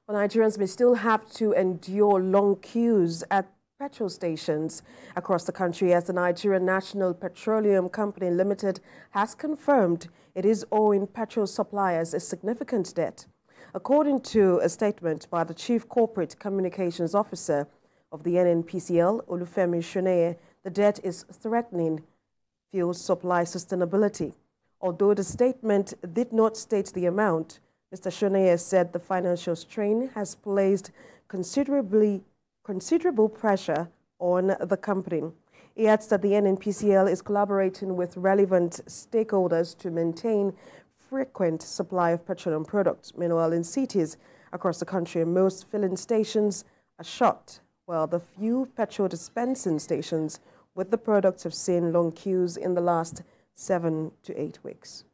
Well, Nigerians may still have to endure long queues at petrol stations across the country as the Nigerian National Petroleum Company Limited has confirmed it is owing petrol suppliers a significant debt. According to a statement by the Chief Corporate Communications Officer of the NNPCL, Olufemi Shoneye, the debt is threatening fuel supply sustainability. Although the statement did not state the amount, Mr. Shoneye said the financial strain has placed considerable pressure on the company. He adds that the NNPCL is collaborating with relevant stakeholders to maintain frequent supply of petroleum products. Meanwhile, in cities across the country, most filling stations are shut, while the few petrol dispensing stations with the products have seen long queues in the last 7 to 8 weeks.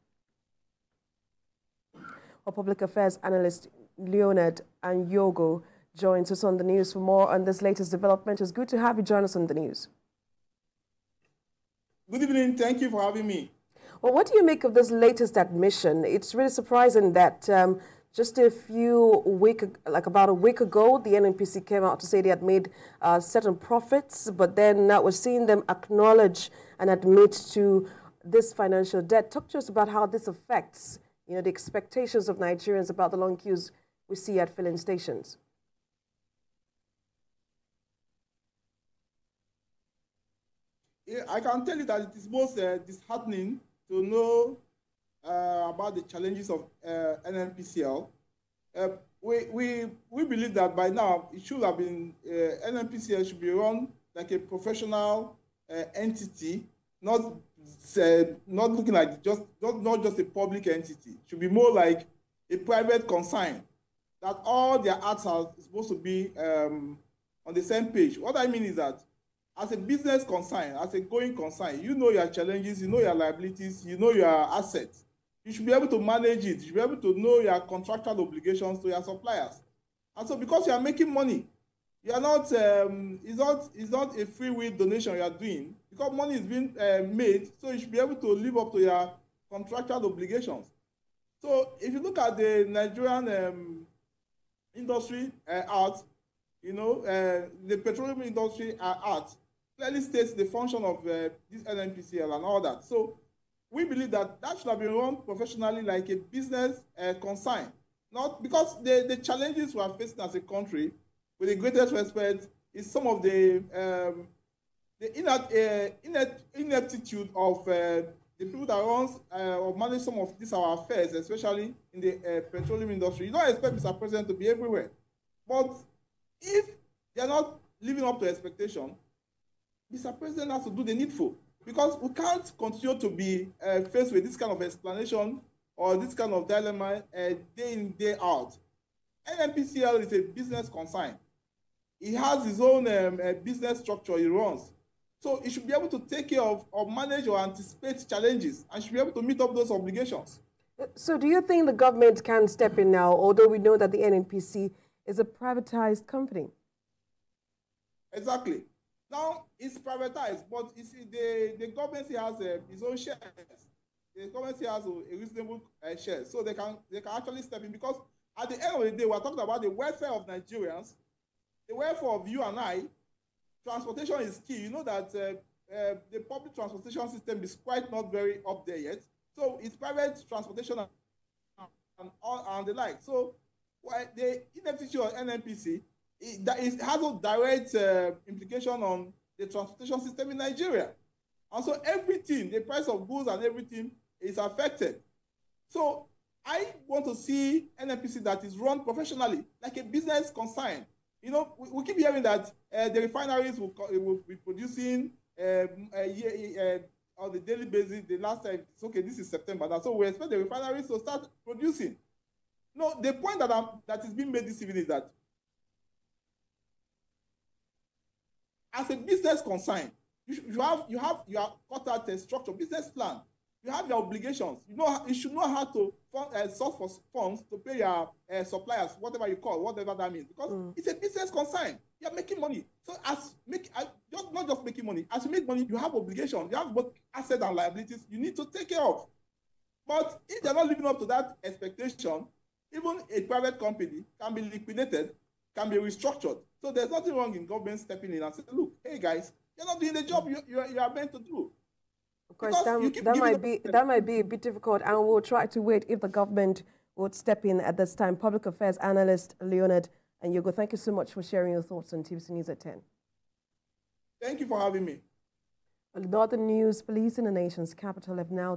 Our public affairs analyst Leonard Anyogo joins us on the news for more on this latest development. It's good to have you join us on the news. Good evening. Thank you for having me. Well, what do you make of this latest admission? It's really surprising that just about a week ago, the NNPC came out to say they had made certain profits, but then now we're seeing them acknowledge and admit to this financial debt. Talk to us about how this affects, the expectations of Nigerians about the long queues we see at filling stations. Yeah, I can tell you that it is most disheartening to know about the challenges of NNPCL. We believe that by now it should have been NNPCL should be run like a professional entity, not looking like not just a public entity. It should be more like a private concern, that all their acts are supposed to be on the same page. What I mean is that as a business concern, as a going concern, you know your challenges, you know your liabilities, you know your assets. You should be able to manage it. You should be able to know your contractual obligations to your suppliers. And so because you are making money, you are not, it's not a free will donation you are doing. Because money is being made, so you should be able to live up to your contractual obligations. So if you look at the Nigerian industry Act, the petroleum industry Act clearly states the function of this NNPCL and all that. So we believe that should have been run professionally like a business concern. Not because the challenges we are facing as a country, with the greatest respect, is some of the ineptitude of the people that runs or manage some of these our affairs, especially in the petroleum industry. You don't expect Mr. President to be everywhere. But if they are not living up to expectation, Mr. President has to do the needful. Because we can't continue to be faced with this kind of explanation or this kind of dilemma day in, day out. NNPCL is a business concern. He has his own business structure he runs. So he should be able to take care of or manage or anticipate challenges and should be able to meet up those obligations. So do you think the government can step in now, although we know that the NNPC is a privatized company? Exactly. Now, it's privatized, but you see, the government has its own shares. The government has a reasonable share, so they can actually step in, because at the end of the day, we're talking about the welfare of Nigerians, the welfare of you and I. Transportation is key. You know that the public transportation system is quite not very up there yet. So it's private transportation and the like. So the inefficiency of NNPC, it has a direct implication on the transportation system in Nigeria. And so everything, the price of goods and everything is affected. So I want to see NNPC that is run professionally, like a business concern. We keep hearing that the refineries will be producing on a daily basis. The last time, it's okay, this is September now, so we expect the refineries to start producing. No, the point that is being made this evening is that as a business concern, you have cut out a structure, business plan. You have your obligations. You should know how to source for funds to pay your suppliers, whatever you call, whatever that means, because it's a business concern. You are making money. So not just making money. As you make money, you have obligations. You have both assets and liabilities you need to take care of. But if they're not living up to that expectation, Even a private company can be liquidated, can be restructured. So there's nothing wrong in government stepping in and saying, look, hey guys, you're not doing the job you are meant to do. Of course, that might be a bit difficult, and we'll try to wait if the government would step in at this time. Public Affairs Analyst Leonard and Yogo, thank you so much for sharing your thoughts on TVC News at 10. Thank you for having me. Well, the other news, police in the nation's capital have now